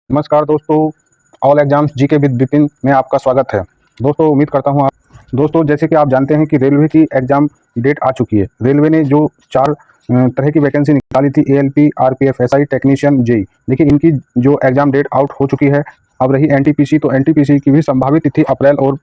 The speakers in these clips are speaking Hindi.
नमस्कार दोस्तों, all exams GK with Vipin में आपका स्वागत है। दोस्तों उम्मीद करता हूँ आप दोस्तों जैसे कि आप जानते हैं कि रेलवे की एग्ज़ाम डेट आ चुकी है। रेलवे ने जो 4 तरह की वैकेंसी निकाली थी, ALP, RPF, SI, technician, JE. देखिए इनकी जो एग्ज़ाम डेट आउट हो चुकी है। अब रही एनटीपीसी, तो एनटीपीसी की भी संभावित तिथि अप्रैल और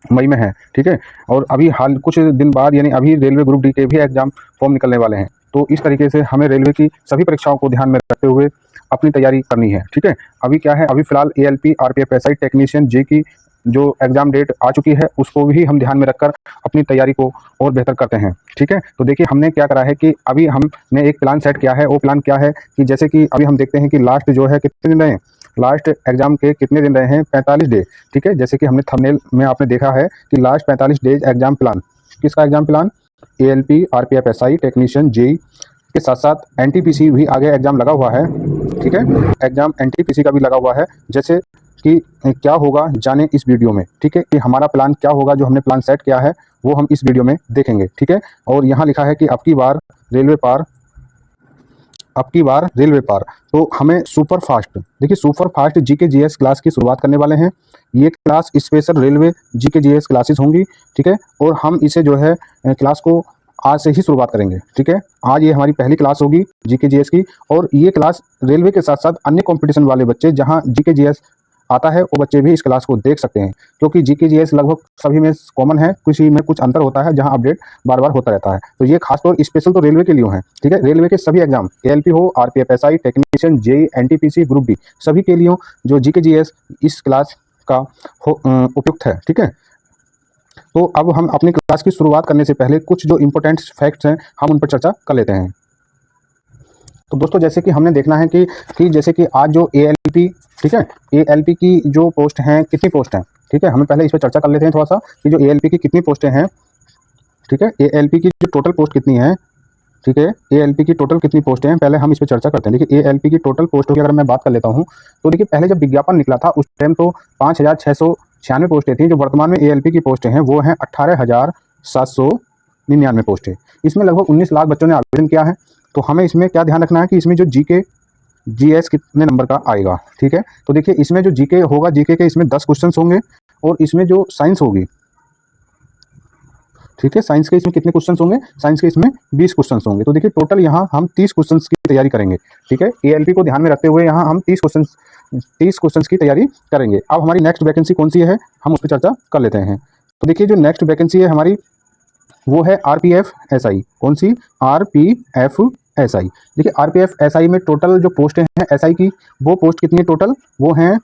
मई में है, ठीक है। और अभी हाल कुछ दिन बाद यानी अभी रेलवे ग्रुप डी के भी एग्जाम फॉर्म निकलने वाले हैं। तो इस तरीके से हमें रेलवे की सभी परीक्षाओं को ध्यान में रखते हुए अपनी तैयारी करनी है, ठीक है। अभी क्या है, अभी फिलहाल एएलपी, आरपीएफ, एसआई, टेक्नीशियन, जे की जो एग्जाम डेट आ चुकी है उसको भी हम ध्यान में रखकर अपनी तैयारी को और बेहतर करते हैं, ठीक है। तो देखिए हमने क्या करा है कि अभी हमने एक प्लान सेट किया है। वो प्लान क्या है कि जैसे कि अभी हम देखते हैं कि लास्ट जो है कितने दिन रहे हैं, लास्ट एग्जाम के कितने दिन रहे हैं, 45 डे, ठीक है। जैसे कि हमने थंबनेल में आपने देखा है कि लास्ट 45 डेज एग्जाम प्लान, किसका exam plan, ALP, RPF, SI, technician, JE के साथ साथ एनटीपीसी भी आगे एग्जाम लगा हुआ है, ठीक है। एग्जाम एनटीपीसी का भी लगा हुआ है। जैसे कि क्या होगा जाने इस वीडियो में, ठीक है, कि हमारा प्लान क्या होगा, जो हमने प्लान सेट किया है वो हम इस वीडियो में देखेंगे, ठीक है। और यहाँ लिखा है कि अब की बार रेलवे पार, अब की बार रेलवे पार। तो हमें सुपर फास्ट, देखिए super fast GK GS class की शुरुआत करने वाले हैं। ये class special railway GK GS classes होंगी, ठीक है। और हम इसे जो है क्लास को आज से ही शुरुआत करेंगे, ठीक है। आज ये हमारी पहली क्लास होगी जीके जीएस की। और ये क्लास रेलवे के साथ साथ अन्य कंपटीशन वाले बच्चे, जहां जीके जीएस आता है, वो बच्चे भी इस क्लास को देख सकते हैं, क्योंकि जीके जीएस लगभग सभी में कॉमन है, किसी में कुछ अंतर होता है जहां अपडेट बार बार होता रहता है। तो ये खासतौर स्पेशल तो रेलवे के लिए है, ठीक है। रेलवे के सभी एग्जाम, एएलपी हो, RPF, SI, technician, JE, NTPC, group D, सभी के लिए जो जीके जीएस इस क्लास का उपयुक्त है, ठीक है। तो अब हम अपनी क्लास की शुरुआत करने से पहले कुछ जो इंपॉर्टेंट फैक्ट्स हैं हम उन पर चर्चा कर लेते हैं। तो दोस्तों जैसे कि हमने देखना है कि जैसे कि आज जो एएलपी, ठीक है, एएलपी की जो पोस्ट हैं, कितनी पोस्ट हैं, ठीक है। हमें पहले इस पर चर्चा कर लेते हैं थोड़ा सा कि जो एएलपी की कितनी पोस्टें हैं, ठीक है। एएलपी की जो टोटल पोस्ट कितनी है, ठीक है। एएलपी की टोटल कितनी पोस्टें हैं पहले हम इस पर चर्चा करते हैं। देखिए एएलपी की टोटल पोस्टों की अगर मैं बात कर लेता हूँ तो देखिए पहले जब विज्ञापन निकला था उस टाइम तो 5,696 पोस्टें थी। जो वर्तमान में एएलपी की पोस्टें हैं वो हैं 18,799 पोस्टें। इसमें लगभग 19 लाख बच्चों ने आवेदन किया है। तो हमें इसमें क्या ध्यान रखना है कि इसमें जो जीके जीएस कितने नंबर का आएगा, ठीक है। तो देखिए इसमें जो जीके होगा, जीके के इसमें 10 क्वेश्चन होंगे। और इसमें जो साइंस होगी, ठीक है, साइंस के इसमें कितने क्वेश्चन होंगे, साइंस के इसमें 20 क्वेश्चन होंगे। तो देखिए टोटल यहाँ हम 30 क्वेश्चन की तैयारी करेंगे, ठीक है। एएलपी को ध्यान में रखते हुए यहाँ हम 30 क्वेश्चन की तैयारी करेंगे। अब हमारी नेक्स्ट वैकेंसी कौन सी है हम उस पर चर्चा कर लेते हैं। तो देखिए जो नेक्स्ट वैकेंसी है हमारी वो है आरपीएफ एसआई। कौन सी, आरपीएफ एसआई। देखिए आरपीएफ एसआई में टोटल जो पोस्टें हैं एसआई की, वो पोस्ट कितनी है टोटल, वो हैं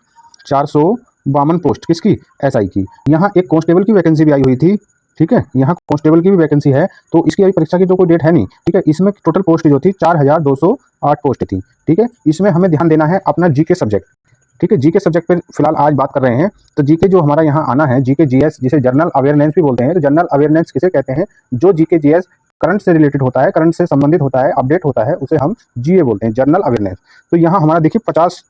452 पोस्ट। किसकी, एसआई की। यहाँ एक कांस्टेबल की वैकेंसी भी आई हुई थी, ठीक है। यहाँ कांस्टेबल की भी वैकेंसी है। तो इसकी अभी परीक्षा की तो कोई डेट है नहीं, ठीक है। इसमें टोटल पोस्ट जो थी 4,208 पोस्ट थी, ठीक है। इसमें हमें ध्यान देना है अपना जीके सब्जेक्ट, ठीक है। जीके सब्जेक्ट पर फिलहाल आज बात कर रहे हैं। तो जीके जो हमारा यहाँ आना है, जीके जीएस जिसे जनरल अवेयरनेस भी बोलते हैं। तो जनरल अवेयरनेस किसे कहते हैं, जो जीके जीएस करंट से रिलेटेड होता है, करंट से संबंधित होता है, अपडेट होता है, उसे हम जीए बोलते हैं, जनरल अवेयरनेस। तो यहाँ हमारा देखिए 50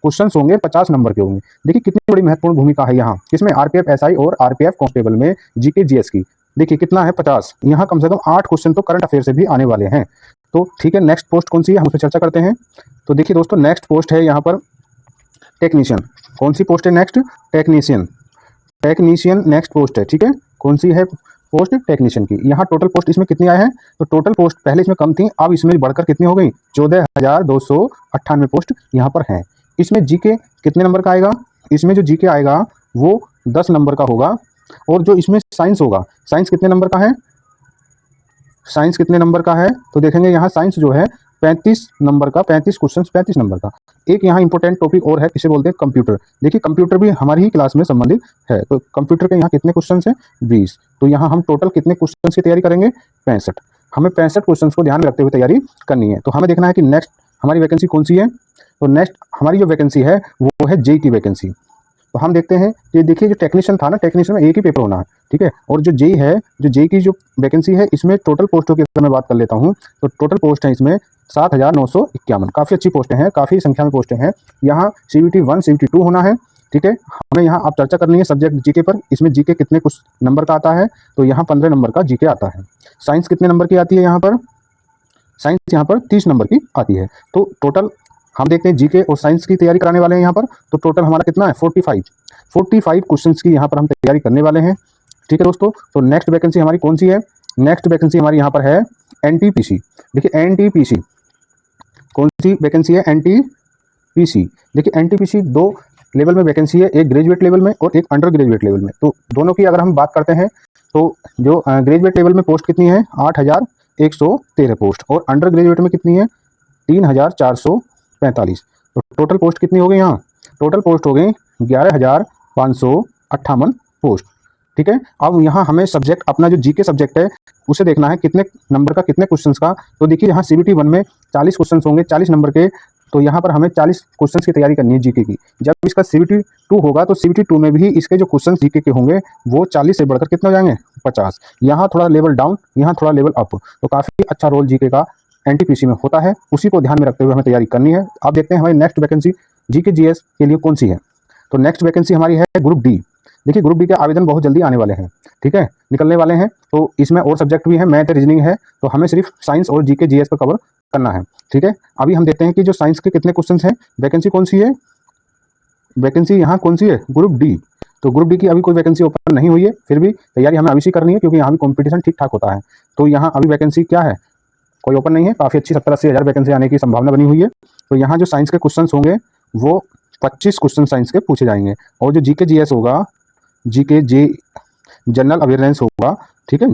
क्वेश्चन होंगे, 50 नंबर के होंगे। देखिए कितनी बड़ी महत्वपूर्ण भूमिका है यहाँ किसमें, आरपीएफ एसआई और आरपीएफ कांस्टेबल में जीके जीएस की। देखिए कितना है 50, यहाँ कम से कम 8 क्वेश्चन तो करंट अफेयर से भी आने वाले हैं। तो ठीक है, नेक्स्ट पोस्ट कौन सी है हम उस पर चर्चा करते हैं। तो देखिए दोस्तों नेक्स्ट पोस्ट है यहाँ पर टेक्नीशियन। कौन सी पोस्ट है next, technician. Technician next post है, ठीक है। कौन सी है पोस्ट, टेक्नीशियन की। यहाँ टोटल पोस्ट इसमें कितनी आए हैं, तो टोटल पोस्ट पहले इसमें कम थी, अब इसमें बढ़कर कितनी हो गई, 14,298 पोस्ट यहाँ पर हैं। इसमें जीके कितने नंबर का आएगा, इसमें जो जीके आएगा वो 10 नंबर का होगा। और जो इसमें साइंस होगा, साइंस कितने नंबर का है, साइंस कितने नंबर का है, तो देखेंगे यहाँ साइंस जो है 35 नंबर का, 35 क्वेश्चन 35 नंबर का। एक यहाँ इंपॉर्टेंट टॉपिक और है, किसे बोलते हैं, कंप्यूटर। देखिए कंप्यूटर भी हमारी ही क्लास में संबंधित है। तो कंप्यूटर के यहाँ कितने क्वेश्चन हैं, 20। तो यहाँ हम टोटल कितने क्वेश्चन की तैयारी करेंगे, 65। हमें 65 क्वेश्चन को ध्यान में रखते हुए तैयारी करनी है। तो हमें देखना है कि नेक्स्ट हमारी वैकेंसी कौन सी है। तो नेक्स्ट हमारी जो वैकेंसी है वो है जेई की वैकेंसी। तो हम देखते हैं कि देखिए जो टेक्नीशियन था ना, टेक्नीशियन में एक ही पेपर होना है, ठीक है। और जो जेई है, जो जेई की जो वैकेंसी है, इसमें टोटल पोस्टों की अगर मैं बात कर लेता हूँ तो टोटल पोस्ट है इसमें 7,951। काफ़ी अच्छी पोस्टें हैं, काफ़ी संख्या में पोस्टें हैं। यहाँ CVT 1 CVT 2 होना है, ठीक है। हमें यहाँ अब चर्चा करनी है सब्जेक्ट जीके पर। इसमें जीके कितने कुछ नंबर का आता है, तो यहाँ 15 नंबर का जीके आता है। साइंस कितने नंबर की आती है यहाँ पर, साइंस यहाँ पर 30 नंबर की आती है। तो टोटल हम देखते हैं जीके और साइंस की तैयारी कराने वाले हैं यहाँ पर। तो टोटल हमारा कितना है 45 क्वेश्चंस की यहाँ पर हम तैयारी करने वाले हैं। ठीक है दोस्तों, तो नेक्स्ट वैकेंसी हमारी कौन सी है? नेक्स्ट वैकेंसी हमारी यहाँ पर है एनटीपीसी। देखिए एनटीपीसी कौन सी वैकेंसी है? एनटीपीसी। देखिए एनटीपीसी दो लेवल में वैकेंसी है, एक ग्रेजुएट लेवल में और एक अंडर ग्रेजुएट लेवल में। तो दोनों की अगर हम बात करते हैं तो जो ग्रेजुएट लेवल में पोस्ट कितनी है? 8113 पोस्ट, और अंडर ग्रेजुएट में कितनी है? 3445। तो टोटल पोस्ट कितनी हो गई? यहाँ टोटल पोस्ट हो गई 11558 पोस्ट। ठीक है, अब यहाँ हमें सब्जेक्ट अपना जो जीके सब्जेक्ट है उसे देखना है कितने नंबर का, कितने क्वेश्चंस का। तो देखिए यहाँ सीबीटी 1 में 40 क्वेश्चंस होंगे 40 नंबर के। तो यहाँ पर हमें 40 क्वेश्चंस की तैयारी करनी है जीके की। जब इसका सीबीटी 2 होगा तो सीबीटी 2 में भी इसके जो क्वेश्चंस जीके के होंगे वो 40 से बढ़कर कितने हो जाएंगे? 50। यहाँ थोड़ा लेवल डाउन, यहाँ थोड़ा लेवल अप। तो काफ़ी अच्छा रोल जीके का एनटीपीसी में होता है, उसी को ध्यान में रखते हुए हमें तैयारी करनी है। आप देखते हैं हमारी नेक्स्ट वैकेंसी जीके जीएस के लिए कौन सी है। तो नेक्स्ट वैकेंसी हमारी है ग्रुप डी। देखिए ग्रुप डी के आवेदन बहुत जल्दी आने वाले हैं, ठीक है, निकलने वाले हैं। तो इसमें और सब्जेक्ट भी है, मैथ रीजनिंग है। तो हमें सिर्फ साइंस और जीके जीएस को कवर करना है। ठीक है, अभी हम देखते हैं कि जो साइंस के कितने क्वेश्चन हैं। वैकेंसी कौन सी है? वैकेंसी यहाँ कौन सी है? Group D. तो ग्रुप डी की अभी कोई वैकेंसी ओपन नहीं हुई है, फिर भी तैयारी हमें अभी से करनी है क्योंकि यहाँ भी कॉम्पिटिशन ठीक ठाक होता है। तो यहाँ अभी वैकेंसी क्या है? कोई ओपन नहीं है। काफ़ी अच्छी 70-80 हज़ार वैकेंसी आने की संभावना बनी हुई है। तो यहाँ जो साइंस के क्वेश्चन होंगे वो 25 क्वेश्चन साइंस के पूछे जाएंगे, और जो जीके जीएस होगा, जीके जे जनरल अवेयरनेस होगा। ठीक है,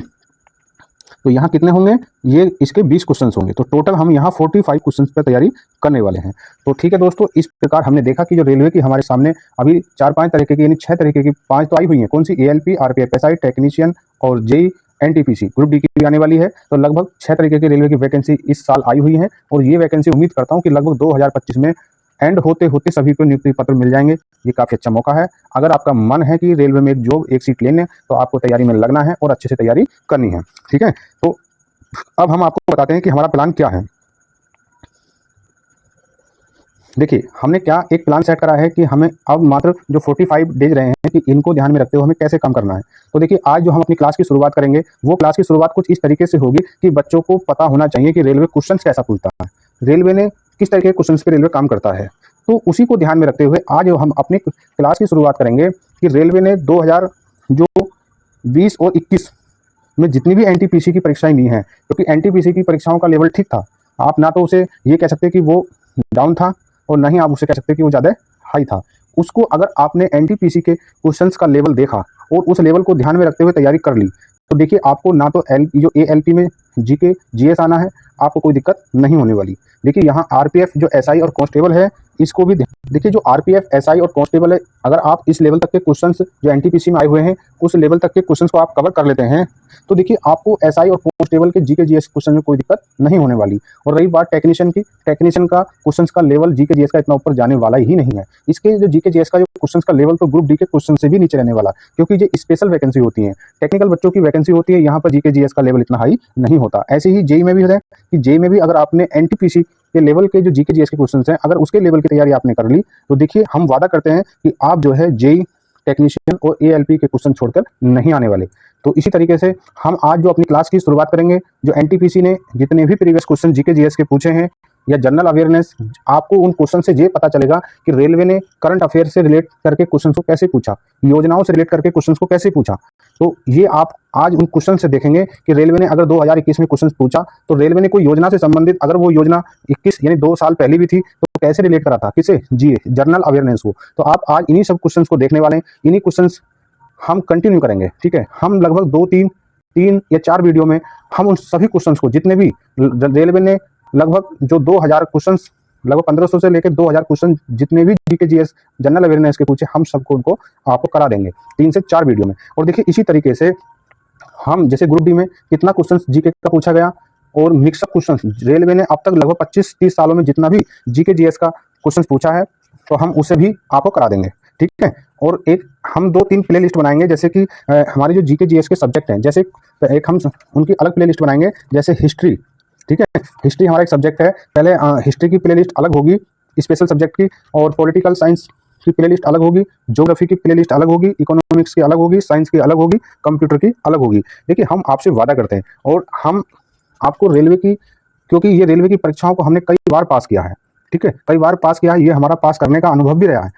तो यहाँ कितने होंगे? ये इसके 20 क्वेश्चंस होंगे। तो टोटल हम यहाँ 45 क्वेश्चंस पर तैयारी करने वाले हैं। तो ठीक है दोस्तों, इस प्रकार हमने देखा कि जो रेलवे की हमारे सामने अभी 4-5 तरीके की, यानी 6 तरीके की, 5 तो आई हुई हैं। कौन सी? एएलपी, आरपीएफ, एसआई, टेक्नीशियन और जेई, एनटीपीसी, ग्रुप डी की भी आने वाली है। तो लगभग 6 तरीके की रेलवे की वैकेंसी इस साल आई हुई है, और ये वैकेंसी उम्मीद करता हूँ कि लगभग 2025 में एंड होते होते सभी को नियुक्ति पत्र मिल जाएंगे। ये काफ़ी अच्छा मौका है। अगर आपका मन है कि रेलवे में एक जॉब, एक सीट लेने, तो आपको तैयारी में लगना है और अच्छे से तैयारी करनी है। ठीक है, तो अब हम आपको बताते हैं कि हमारा प्लान क्या है। देखिए हमने क्या एक प्लान सेट करा है कि हमें अब मात्र जो 45 डेज रहे हैं कि इनको ध्यान में रखते हुए हमें कैसे कम करना है। तो देखिए आज जो हम अपनी क्लास की शुरुआत करेंगे वो क्लास की शुरुआत कुछ इस तरीके से होगी कि बच्चों को पता होना चाहिए कि रेलवे क्वेश्चन कैसा पूछता है, रेलवे ने किस तरीके के क्वेश्चन पे रेलवे काम करता है। तो उसी को ध्यान में रखते हुए आज हम अपनी क्लास की शुरुआत करेंगे कि रेलवे ने 2020 और 21 में जितनी भी एनटीपीसी की परीक्षाएं ली हैं, क्योंकि एनटीपीसी की परीक्षाओं का लेवल ठीक था। आप ना तो उसे ये कह सकते कि वो डाउन था, और ना ही आप उसे कह सकते कि वो ज़्यादा हाई था। उसको अगर आपने एनटीपीसी के क्वेश्चंस का लेवल देखा और उस लेवल को ध्यान में रखते हुए तैयारी कर ली, तो देखिए आपको ना तो जो एएलपी में जीके जीएस आना है, आपको कोई दिक्कत नहीं होने वाली। देखिए यहाँ आरपीएफ जो एसआई और कांस्टेबल है, इसको भी देखिए जो आरपीएफ एसआई और कांस्टेबल है, अगर आप इस लेवल तक के क्वेश्चंस जो एनटीपीसी में आए हुए हैं उस लेवल तक के क्वेश्चंस को आप कवर कर लेते हैं, तो देखिए आपको एसआई और कांस्टेबल के जीके जीएस क्वेश्चन में कोई दिक्कत नहीं होने वाली। और रही बात टेक्नीशियन की, टेक्नीशियन का क्वेश्चंस का लेवल जीके जीएस का इतना ऊपर जाने वाला ही नहीं है। इसके जो जीके जीएस का जो क्वेश्चंस का लेवल तो ग्रुप डी के क्वेश्चन से भी नीचे रहने वाला, क्योंकि ये स्पेशल वैकेंसी होती है, टेक्निकल बच्चों की वैकेंसी होती है। यहाँ पर जीके जीएस का लेवल इतना हाई नहीं होता। ऐसे ही जेई में भी होता है कि जेई में भी अगर आपने एनटीपीसी के लेवल के जो जीके जीएस के क्वेश्चंस हैं, अगर उसके लेवल की तैयारी आपने कर ली, तो देखिए हम वादा करते हैं कि आप जो है जेई, टेक्नीशियन और एएलपी के क्वेश्चन छोड़कर नहीं आने वाले। तो इसी तरीके से हम आज जो अपनी क्लास की शुरुआत करेंगे, जो एनटीपीसी ने जितने भी प्रीवियस क्वेश्चन जीके जीएस के पूछे हैं या जनरल अवेयरनेस, आपको उन क्वेश्चन से ये पता चलेगा कि रेलवे ने करंट अफेयर से रिलेट करके क्वेश्चन को कैसे पूछा, योजनाओं से रिलेट करके क्वेश्चन को कैसे पूछा। तो ये आप आज उन क्वेश्चन से देखेंगे कि रेलवे ने अगर 2021 में क्वेश्चन पूछा तो रेलवे ने कोई योजना से संबंधित, अगर वो योजना 21 यानी 2 साल पहले भी थी, तो कैसे रिलेट करा था, किसे? जी जनरल अवेयरनेस को। तो आप आज इन्हीं सब क्वेश्चन को देखने वाले हैं। इन्हीं क्वेश्चन हम कंटिन्यू करेंगे। ठीक है, हम लगभग 2-3 या 4 वीडियो में हम उन सभी क्वेश्चंस को, जितने भी रेलवे ने लगभग जो 2000 क्वेश्चंस, लगभग 1500 से लेकर 2000 क्वेश्चन जितने भी जीके जीएस जनरल अवेयरनेस के पूछे, हम सबको उनको आपको करा देंगे 3 से 4 वीडियो में। और देखिए इसी तरीके से हम जैसे ग्रुप डी में कितना क्वेश्चन जीके का पूछा गया, और मिक्सअप क्वेश्चन रेलवे ने अब तक लगभग 25-30 सालों में जितना भी जीके जीएस का क्वेश्चन पूछा है, तो हम उसे भी आपको करा देंगे। ठीक है, और एक हम 2-3 प्ले लिस्ट बनाएंगे, जैसे कि हमारे जो जीके जीएस के सब्जेक्ट हैं, जैसे एक हम उनकी अलग प्ले लिस्ट बनाएंगे, जैसे हिस्ट्री। ठीक है, हिस्ट्री हमारा एक सब्जेक्ट है, पहले हिस्ट्री की प्ले लिस्ट अलग होगी स्पेशल सब्जेक्ट की, और पॉलिटिकल साइंस की प्ले लिस्ट अलग होगी, ज्योग्राफी की प्ले लिस्ट अलग होगी, इकोनॉमिक्स की अलग होगी, साइंस की अलग होगी, कंप्यूटर की अलग होगी। देखिए हम आपसे वादा करते हैं, और हम आपको रेलवे की, क्योंकि ये रेलवे की परीक्षाओं को हमने कई बार पास किया है, ठीक है, कई बार पास किया है, ये हमारा पास करने का अनुभव भी रहा है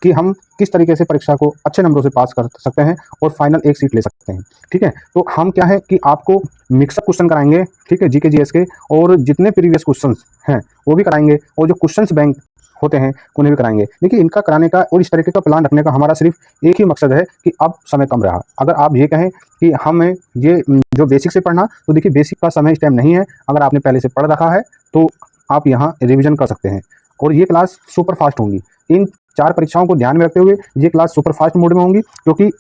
कि हम किस तरीके से परीक्षा को अच्छे नंबरों से पास कर सकते हैं और फाइनल एक सीट ले सकते हैं। ठीक है, तो हम क्या है कि आपको मिक्सअप क्वेश्चन कराएंगे, ठीक है, जीके जीएस के, और जितने प्रीवियस क्वेश्चंस हैं वो भी कराएंगे, और जो क्वेश्चंस बैंक होते हैं उन्हें भी कराएंगे। देखिए, इनका कराने का और इस तरीके का प्लान रखने का हमारा सिर्फ एक ही मकसद है कि अब समय कम रहा। अगर आप ये कहें कि हमें ये जो बेसिक से पढ़ना, तो देखिए बेसिक का समय इस टाइम नहीं है। अगर आपने पहले से पढ़ रखा है तो आप यहाँ रिविजन कर सकते हैं, और ये क्लास सुपर फास्ट होंगी। इन 4 परीक्षाओं को ध्यान में रखते हुए ये क्लास सुपर फास्ट मोड में होंगी, क्योंकि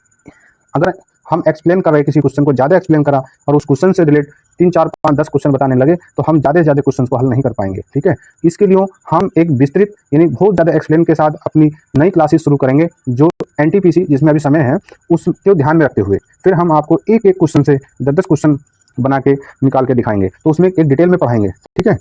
अगर हम एक्सप्लेन कर रहे हैं किसी क्वेश्चन को, ज़्यादा एक्सप्लेन करा और उस क्वेश्चन से रिलेट 3, 4, 5, 10 क्वेश्चन बताने लगे तो हम ज़्यादा से ज़्यादा क्वेश्चन को हल नहीं कर पाएंगे। ठीक है, इसके लिए हम एक विस्तृत यानी बहुत ज़्यादा एक्सप्लेन के साथ अपनी नई क्लासेस शुरू करेंगे, जो एनटीपीसी जिसमें अभी समय है उसको ध्यान में रखते हुए फिर हम आपको एक एक क्वेश्चन से 10-10 क्वेश्चन बना के निकाल के दिखाएंगे, तो उसमें एक डिटेल में पढ़ाएंगे। ठीक है,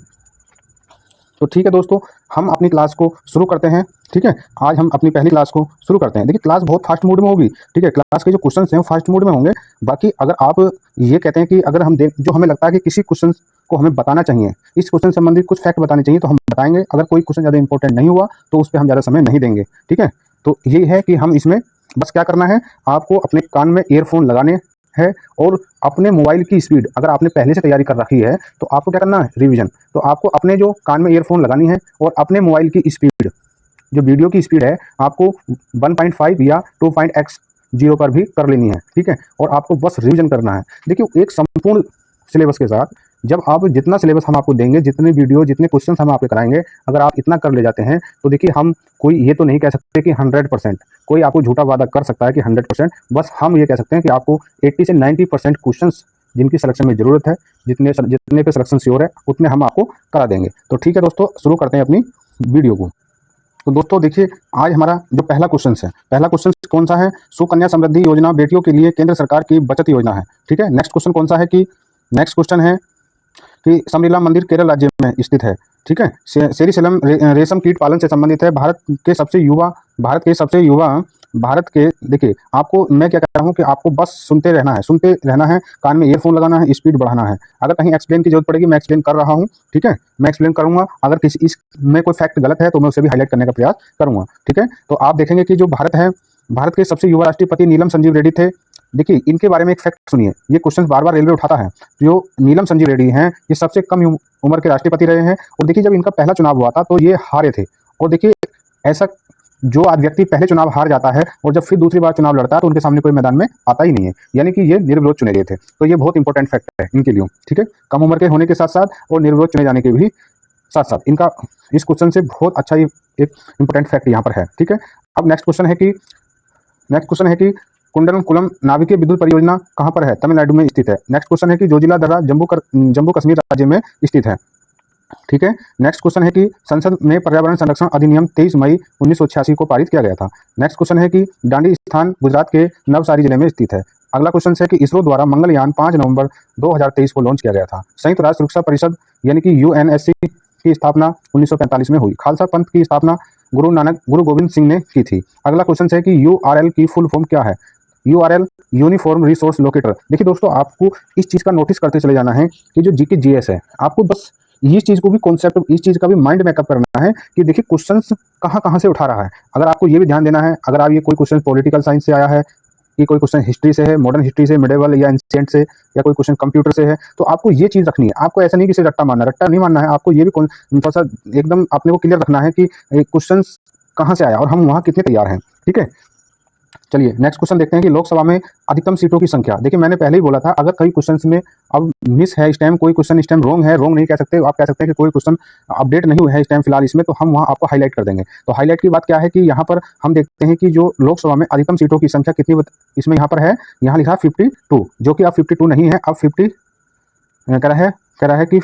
तो ठीक है दोस्तों, हम अपनी क्लास को शुरू करते हैं। ठीक है, आज हम अपनी पहली क्लास को शुरू करते हैं। देखिए, क्लास बहुत फास्ट मोड में होगी। ठीक है, क्लास के जो क्वेश्चंस हैं वो फास्ट मोड में होंगे। बाकी अगर आप ये कहते हैं कि अगर हम जो हमें लगता है कि किसी क्वेश्चन को हमें बताना चाहिए, इस क्वेश्चन से संबंधित कुछ फैक्ट बताने चाहिए, तो हम बताएंगे। अगर कोई क्वेश्चन ज़्यादा इंपॉर्टेंट नहीं हुआ तो उस पर हम ज़्यादा समय नहीं देंगे। ठीक है, तो यही है कि हम इसमें बस क्या करना है, आपको अपने कान में ईयरफोन लगाने है और अपने मोबाइल की स्पीड, अगर आपने पहले से तैयारी कर रखी है तो आपको क्या करना है, रिवीजन। तो आपको अपने जो कान में ईयरफोन लगानी है और अपने मोबाइल की स्पीड, जो वीडियो की स्पीड है, आपको 1.5 या 2.x0 पर भी कर लेनी है। ठीक है, और आपको बस रिवीजन करना है। देखिए, एक संपूर्ण सिलेबस के साथ जब आप जितना सिलेबस हम आपको देंगे, जितने वीडियो, जितने क्वेश्चन हम आपको कराएंगे, अगर आप इतना कर ले जाते हैं तो देखिए, हम कोई ये तो नहीं कह सकते कि 100%, कोई आपको झूठा वादा कर सकता है कि 100%, बस हम ये कह सकते हैं कि आपको 80 से 90% क्वेश्चंस जिनकी सिलेक्शन में ज़रूरत है, जितने पे सिलेक्शन श्योर है, उतने हम आपको करा देंगे। तो ठीक है दोस्तों, शुरू करते हैं अपनी वीडियो को। तो दोस्तों देखिए, आज हमारा जो पहला क्वेश्चन है, पहला क्वेश्चन कौन सा है, सुकन्या समृद्धि योजना बेटियों के लिए केंद्र सरकार की बचत योजना है। ठीक है, नेक्स्ट क्वेश्चन कौन सा है कि नेक्स्ट क्वेश्चन है कि समरीला मंदिर केरल राज्य में स्थित है। ठीक है, सेरिसेलम रेशम कीट पालन से संबंधित है। भारत के देखिए, आपको मैं क्या कह रहा हूँ कि आपको बस सुनते रहना है, कान में ईयरफोन लगाना है, स्पीड बढ़ाना है। अगर कहीं एक्सप्लेन की जरूरत पड़ेगी, मैं एक्सप्लेन कर रहा हूँ। ठीक है, मैं एक्सप्लेन करूंगा। अगर किसी इसमें कोई फैक्ट गलत है तो मैं उसे भी हाईलाइट करने का प्रयास करूंगा। ठीक है, तो आप देखेंगे कि जो भारत के सबसे युवा राष्ट्रपति नीलम संजीव रेड्डी थे। देखिए, इनके बारे में एक फैक्ट सुनिए, ये क्वेश्चन बार बार रेलवे उठाता है। जो नीलम संजीव रेड्डी हैं, ये सबसे कम उम्र के राष्ट्रपति रहे हैं। और देखिए, जब इनका पहला चुनाव हुआ था तो ये हारे थे। और देखिए, ऐसा जो आज व्यक्ति पहले चुनाव हार जाता है और जब फिर दूसरी बार चुनाव लड़ता है तो उनके सामने कोई मैदान में आता ही नहीं है, यानी कि ये निर्विरोध चुने गए थे। तो ये बहुत इंपॉर्टेंट फैक्ट है इनके लिए। ठीक है, कम उम्र के होने के साथ साथ और निर्विरोध चुने जाने के भी साथ साथ इनका इस क्वेश्चन से बहुत अच्छा एक इंपॉर्टेंट फैक्ट यहाँ पर है। ठीक है, अब नेक्स्ट क्वेश्चन है कि कुंडलकुलम नाविकीय विद्युत परियोजना कहाँ पर है, तमिलनाडु में स्थित है। नेक्स्ट क्वेश्चन है कि जोजिला दर्रा जम्मू कश्मीर राज्य में स्थित है। ठीक है, नेक्स्ट क्वेश्चन है कि संसद में पर्यावरण संरक्षण अधिनियम 23 मई 1986 को पारित किया गया था। नेक्स्ट क्वेश्चन है कि डांडी स्थान गुजरात के नवसारी जिले में स्थित है। अगला क्वेश्चन है कि इसरो द्वारा मंगलयान 5 नवंबर 2023 को लॉन्च किया गया था। संयुक्त राष्ट्र सुरक्षा परिषद यानी कि यूएनएससी की स्थापना 1945 में हुई। खालसा पंथ की स्थापना गुरु गोविंद सिंह ने की थी। अगला क्वेश्चन है कि यूआरएल की फुल फॉर्म क्या है। URL uniform resource locator. देखिए दोस्तों, आपको इस चीज़ का नोटिस करते चले जाना है कि जो जीके जीएस है, आपको बस इस चीज़ को भी कॉन्सेप्ट, इस चीज़ का भी माइंड मेकअप करना है कि देखिए क्वेश्चंस कहाँ कहाँ से उठा रहा है। अगर आपको ये भी ध्यान देना है, अगर आप ये कोई क्वेश्चन पॉलिटिकल साइंस से आया है, कि कोई क्वेश्चन हिस्ट्री से है, मॉडर्न हिस्ट्री से, मिडेवल या एंशिएंट से, या कोई क्वेश्चन कंप्यूटर से है, तो आपको ये चीज़ रखनी है। आपको ऐसा नहीं कि सिर्फ रट्टा नहीं मानना है, आपको ये भी थोड़ा सा एकदम अपने को क्लियर रखना है कि क्वेश्चन कहाँ से आया और हम वहाँ कितने तैयार हैं। ठीक है, चलिए नेक्स्ट क्वेश्चन देखते हैं कि लोकसभा में अधिकतम सीटों की संख्या। देखिए, मैंने पहले ही बोला था, अगर कई क्वेश्चंस में अब मिस है इस टाइम, कोई क्वेश्चन इस टाइम रॉन्ग है, रॉन्ग नहीं कह सकते, आप कह सकते हैं कि कोई क्वेश्चन अपडेट नहीं हुआ है इस टाइम फिलहाल इसमें, तो हम वहाँ आपको हाईलाइट कर देंगे। तो हाईलाइट की बात क्या है कि यहाँ पर हम देखते हैं कि जो लोकसभा में अधिकतम सीटों की संख्या कितनी इसमें यहाँ पर है, यहाँ लिखा 52, जो कि अब 52 नहीं है, अब 50 कह रहा है कि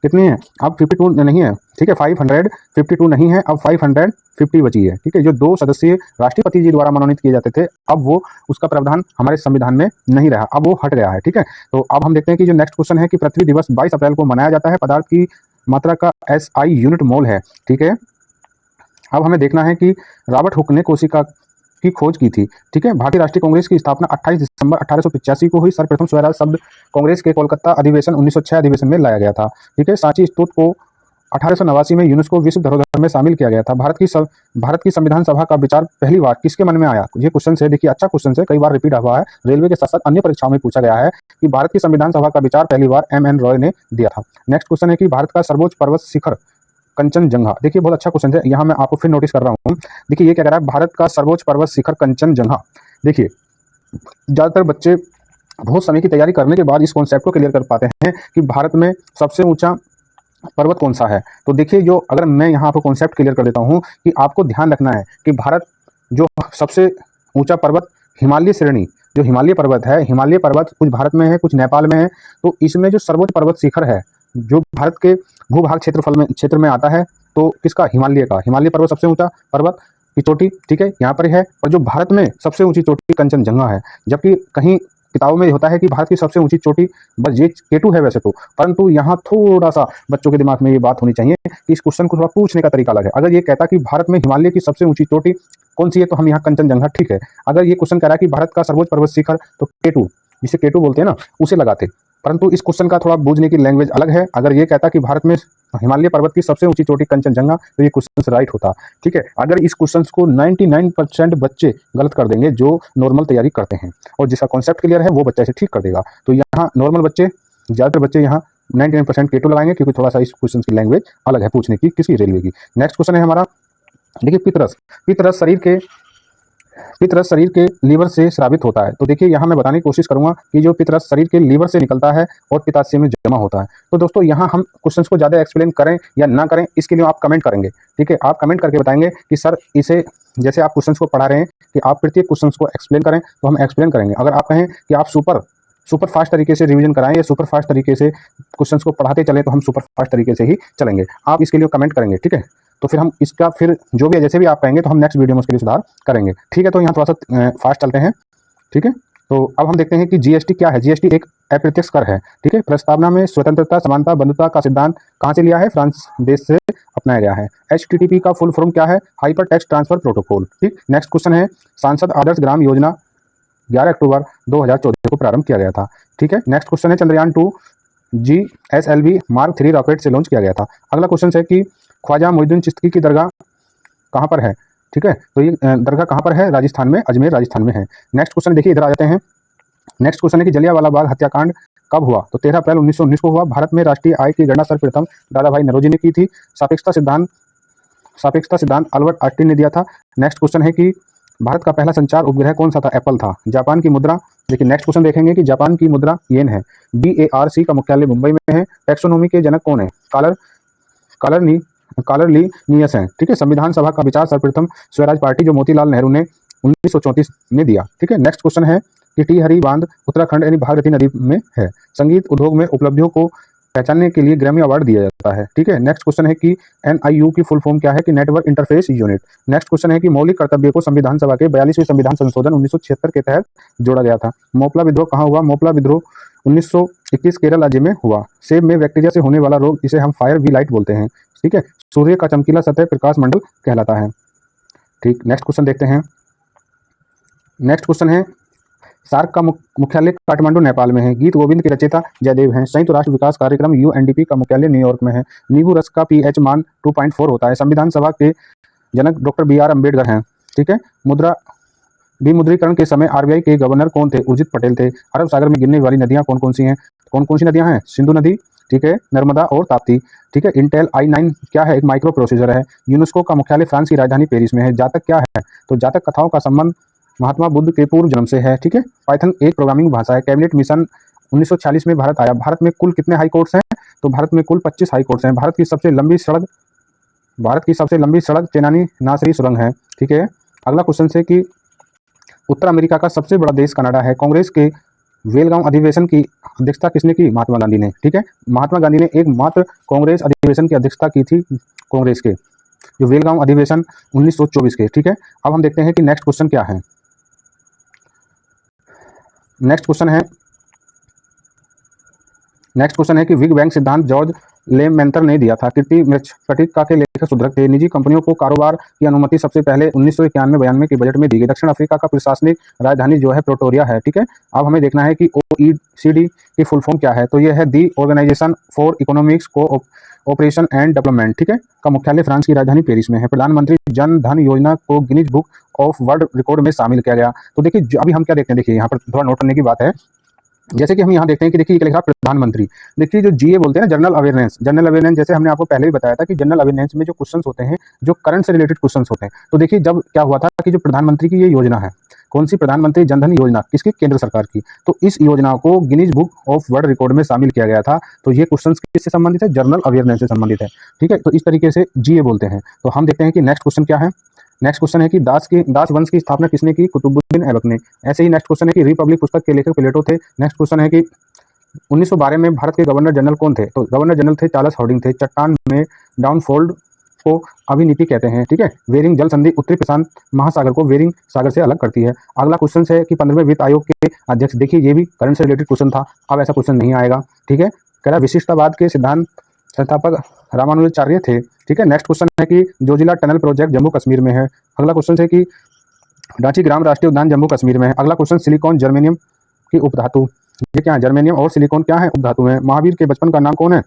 कितनी है, अब 52 नहीं है। ठीक है, 552 नहीं है, अब 550 बची है। ठीक है, जो 2 सदस्यीय राष्ट्रपति जी द्वारा मनोनीत किए जाते थे, अब वो उसका प्रावधान हमारे संविधान में नहीं रहा, अब वो हट गया है। ठीक है, तो अब हम देखते हैं कि जो नेक्स्ट क्वेश्चन है कि पृथ्वी दिवस 22 अप्रैल को मनाया जाता है, पदार्थ की मात्रा का SI यूनिट मोल है। ठीक है, अब हमें देखना है कि रॉबर्ट हुक ने कोशिका की खोज की थी। ठीक है, भारतीय राष्ट्रीय कांग्रेस की स्थापना 28 दिसंबर 1885 को हुई। सर्वप्रथम स्वराज शब्द कांग्रेस के कोलकाता अधिवेशन 1906 अधिवेशन में लाया गया था। ठीक है, सांची स्तूप को 1889 में यूनेस्को विश्व धरोहर में शामिल किया गया था। भारत की संविधान सभा का विचार पहली बार किसके मन में आया? ये क्वेश्चन है, देखिए अच्छा क्वेश्चन है, कई बार रिपीट हुआ है, रेलवे के साथ साथ अन्य परीक्षाओं में पूछा गया है कि भारत की संविधान सभा का विचार पहली बार M.N. रॉय ने दिया था। नेक्स्ट क्वेश्चन है कि भारत का सर्वोच्च पर्वत शिखर कंचनजंगा। देखिए बहुत अच्छा क्वेश्चन है, यहाँ मैं आपको फिर नोटिस कर रहा हूँ। देखिए ये क्या कह रहा है, भारत का सर्वोच्च पर्वत शिखर कंचनजंगा। देखिए ज्यादातर बच्चे बहुत समय की तैयारी करने के बाद इस कॉन्सेप्ट को क्लियर कर पाते हैं कि भारत में सबसे ऊंचा पर्वत कौन सा है। तो देखिए जो अगर मैं यहाँ आपको कॉन्सेप्ट क्लियर कर देता हूँ कि आपको ध्यान रखना है कि भारत जो सबसे ऊंचा पर्वत हिमालय श्रेणी, जो हिमालय पर्वत है, हिमालय पर्वत कुछ भारत में है कुछ नेपाल में है। तो इसमें जो सर्वोच्च पर्वत शिखर है जो भारत के भूभाग क्षेत्र में आता है, तो किसका? हिमालय पर्वत सबसे ऊंचा पर्वत की चोटी, ठीक है, यहाँ पर है। और जो भारत में सबसे ऊंची चोटी कंचनजंगा है, जबकि कहीं किताबों में होता है कि भारत की सबसे ऊंची चोटी बस ये K2 है वैसे तो, परंतु यहाँ थोड़ा सा बच्चों के दिमाग में ये बात होनी चाहिए कि इस क्वेश्चन को थोड़ा पूछने का तरीका अलग है। अगर ये कहता कि भारत में हिमालय की सबसे ऊंची चोटी कौन सी है, तो हम यहाँ कंचनजंगा, ठीक है। अगर ये क्वेश्चन कह रहा है कि भारत का सर्वोच्च पर्वत शिखर, तो K2, जिसे K2 बोलते हैं ना, उसे लगाते। परंतु इस क्वेश्चन का थोड़ा बूझने की लैंग्वेज अलग है। अगर ये कहता कि भारत में हिमालय पर्वत की सबसे ऊंची चोटी कंचनजंगा, तो ये क्वेश्चन राइट होता, ठीक है। अगर इस क्वेश्चन को 99% बच्चे गलत कर देंगे जो नॉर्मल तैयारी करते हैं, और जिसका कॉन्सेप्ट क्लियर है वो बच्चा इसे ठीक कर देगा। तो यहाँ नॉर्मल बच्चे, ज़्यादातर बच्चे यहाँ 99% K2 लगाएंगे, क्योंकि थोड़ा सा इस क्वेश्चन की लैंग्वेज अलग है पूछने की, किसी रेलवे की। नेक्स्ट क्वेश्चन है हमारा, देखिए पितरस शरीर के लीवर से स्रावित होता है। तो देखिए यहाँ मैं बताने की कोशिश करूंगा कि जो पितरस शरीर के लीवर से निकलता है और पित्ताशय में जमा होता है। तो दोस्तों यहाँ हम क्वेश्चंस को ज़्यादा एक्सप्लेन करें या ना करें, इसके लिए आप कमेंट करेंगे, ठीक है। आप कमेंट करके बताएंगे कि सर इसे, जैसे आप क्वेश्चंस को पढ़ा रहे हैं कि आप प्रत्येक क्वेश्चंस को एक्सप्लेन करें, तो हम एक्सप्लेन करेंगे। अगर आप कहें कि आप सुपर फास्ट तरीके से रिवीजन कराएं या सुपर फास्ट तरीके से क्वेश्चंस को पढ़ाते चले, तो हम सुपर फास्ट तरीके से ही चलेंगे। आप इसके लिए कमेंट करेंगे, ठीक है। तो फिर हम इसका फिर जो भी है, जैसे भी आप कहेंगे, तो हम नेक्स्ट वीडियो में उसके लिए सुधार करेंगे, ठीक है। तो यहाँ थोड़ा सा फास्ट चलते हैं, ठीक है। तो अब हम देखते हैं कि जीएसटी क्या है। जीएसटी एक अप्रत्यक्ष कर है, ठीक है। प्रस्तावना में स्वतंत्रता, समानता, बंधुता का सिद्धांत कहाँ से लिया है? फ्रांस देश से अपनाया गया है। HTTP का फुल फॉर्म क्या है? हाइपर टेक्स्ट ट्रांसफर प्रोटोकॉल, ठीक। नेक्स्ट क्वेश्चन है, सांसद आदर्श ग्राम योजना 11 अक्टूबर 2014 को प्रारंभ किया गया था, ठीक है। नेक्स्ट क्वेश्चन है, चंद्रयान 2 GSLV मार्क 3 रॉकेट से लॉन्च किया गया था। अगला क्वेश्चन है कि ख्वाजा मोइनुद्दीन चिश्ती की दरगाह कहाँ पर है, ठीक है। तो ये दरगाह कहाँ पर है? राजस्थान में, अजमेर राजस्थान में है। नेक्स्ट क्वेश्चन देखिए, इधर आ जाते हैं। नेक्स्ट क्वेश्चन है कि जलियांवाला बाग हत्याकांड कब हुआ? तो 13 अप्रैल 1919 को हुआ। भारत में राष्ट्रीय आय की गणना सर्वप्रथम दादा भाई नौरोजी ने की थी। सापेक्षता सिद्धांत अल्बर्ट आइंस्टीन ने दिया था। नेक्स्ट क्वेश्चन है कि भारत का पहला संचार उपग्रह कौन सा था? एप्पल था। जापान की मुद्रा, देखिए नेक्स्ट क्वेश्चन देखेंगे कि जापान की मुद्रा येन है। BARC का मुख्यालय मुंबई में है। टैक्सोनॉमी के जनक कौन है? कार्लर्लिनियस हैं, ठीक है। संविधान सभा का विचार सर्वप्रथम स्वराज पार्टी, जो मोतीलाल नेहरू ने 1934 में दिया, ठीक है। नेक्स्ट क्वेश्चन है कि टिहरी बांध उत्तराखंड यानी भागीरथी नदी में है। संगीत उद्योग में उपलब्धियों को पहचानने के लिए ग्रैमी अवार्ड दिया जाता है, ठीक है। नेक्स्ट क्वेश्चन है कि NIU की फुल फॉर्म क्या है? कि network interface unit. Next question है कि मौलिक कर्तव्य को संविधान सभा के 42वें संविधान संशोधन 1976 के तहत जोड़ा गया था। मोपला विद्रोह कहाँ हुआ? मोपला विद्रोह 1921 केरल राज्य में हुआ। सेब में बैक्टीरिया से होने वाला रोग, इसे हम फायर वी लाइट बोलते हैं, ठीक है। सूर्य का चमकीला सतह प्रकाश मंडल कहलाता है, ठीक। नेक्स्ट क्वेश्चन देखते हैं। नेक्स्ट क्वेश्चन है, सार्क का मुख्यालय काठमांडू नेपाल में है। गीत गोविंद के रचयिता जयदेव हैं। संयुक्त राष्ट्र विकास कार्यक्रम UNDP का मुख्यालय न्यूयॉर्क में है। नींबू रस का pH मान 2.4 होता है। संविधान सभा के जनक डॉक्टर BR अम्बेडकर हैं, ठीक है। विमुद्रीकरण के समय RBI के गवर्नर कौन थे? उर्जित पटेल थे। अरब सागर में गिरने वाली नदियां कौन कौन सी हैं? कौन कौन सी नदियां हैं? सिंधु नदी, ठीक है, नर्मदा और ताप्ती, ठीक है। इंटेल i9 क्या है? एक माइक्रो प्रोसेसर है। यूनेस्को का मुख्यालय फ्रांस की राजधानी पेरिस में है। जातक क्या है? तो जातक कथाओं का संबंध महात्मा बुद्ध के पूर्व जन्म से है, ठीक है। पाइथन एक प्रोग्रामिंग भाषा है। कैबिनेट मिशन 1946 में भारत आया। भारत में कुल कितने हाई कोर्ट्स हैं? तो भारत में कुल 25 हाई कोर्ट्स हैं। भारत की सबसे लंबी सड़क चेनानी नासरी सुरंग है, ठीक है। अगला क्वेश्चन है कि उत्तर अमेरिका का सबसे बड़ा देश कनाडा है। कांग्रेस के बेलगांव अधिवेशन की अध्यक्षता किसने की? महात्मा गांधी ने, ठीक है। महात्मा गांधी ने एकमात्र कांग्रेस अधिवेशन की अध्यक्षता की थी, कांग्रेस के, जो बेलगांव अधिवेशन 1924 के, ठीक है। अब हम देखते हैं कि नेक्स्ट क्वेश्चन क्या है। नेक्स्ट क्वेश्चन है कि बिग बैंग सिद्धांत जॉर्ज लेमेंतर ने दिया था। कीर्ति मृच्छकटिका के लेखक सुधरक थे। निजी कंपनियों को कारोबार की अनुमति सबसे पहले 1991-92 के बजट में दी गई। दक्षिण अफ्रीका का प्रशासनिक राजधानी जो है प्रोटोरिया है। ठीक है, अब हमें देखना है कि OECD की फुल फॉर्म क्या है। तो यह है the organisation for economics cooperation and development. ठीक है, का मुख्यालय फ्रांस की राजधानी पेरिस में है। प्रधानमंत्री जन धन योजना को Guinness book of world record में शामिल किया गया। तो देखिए अभी हम क्या देखते हैं, देखिए यहाँ पर थोड़ा नोट करने की बात है। जैसे कि हम यहाँ देखते हैं कि देखिए लिखा प्रधानमंत्री, देखिए जो जीए बोलते हैं ना, जनरल अवेयरनेस, जैसे हमने आपको पहले भी बताया था कि जनरल अवेयरनेस में जो क्वेश्चंस होते हैं, जो करंट से रिलेटेड क्वेश्चंस होते हैं। तो देखिए जब क्या हुआ था कि जो प्रधानमंत्री की ये योजना है, कौन सी, प्रधानमंत्री जनधन योजना, किसकी, केंद्र सरकार की। तो इस योजना को Guinness book of world record में शामिल किया गया था। तो ये क्वेश्चंस किससे संबंधित है, जनरल अवेयरनेस से संबंधित है। ठीक है, तो इस तरीके से जीए बोलते हैं। तो हम देखते हैं कि नेक्स्ट क्वेश्चन क्या है। नेक्स्ट क्वेश्चन है कि दास वंश की स्थापना किसने की, कुतुबुद्दीन ऐबक ने। ऐसे ही नेक्स्ट क्वेश्चन है कि रिपब्लिक पुस्तक के लेखक प्लेटो थे। नेक्स्ट क्वेश्चन है कि 1912 में भारत के गवर्नर जनरल कौन थे। तो गवर्नर जनरल थे चार्ल्स हार्डिंग थे। चट्टान में डाउनफोल्ड को अभिनीति कहते हैं। ठीक है, वेरिंग जल संधि उत्तरी प्रशांत महासागर को वेरिंग सागर से अलग करती है। अगला क्वेश्चन है कि 15वें वित्त आयोग के अध्यक्ष, देखिए ये भी करंट से रिलेटेड क्वेश्चन था, अब ऐसा क्वेश्चन नहीं आएगा। ठीक है, कह रहा विशिष्टतावाद के सिद्धांत संस्थापक रामानुजाचार्य थे। ठीक है, नेक्स्ट क्वेश्चन है कि जोजिला टनल प्रोजेक्ट जम्मू कश्मीर में है। अगला क्वेश्चन है कि रांची ग्राम राष्ट्रीय उद्यान जम्मू कश्मीर में है। अगला क्वेश्चन सिलिकॉन जर्मेनियम की उपधातु, ये क्या है, जर्मेनियम और सिलिकॉन क्या है, उपधातु है। महावीर के बचपन का नाम कौन है,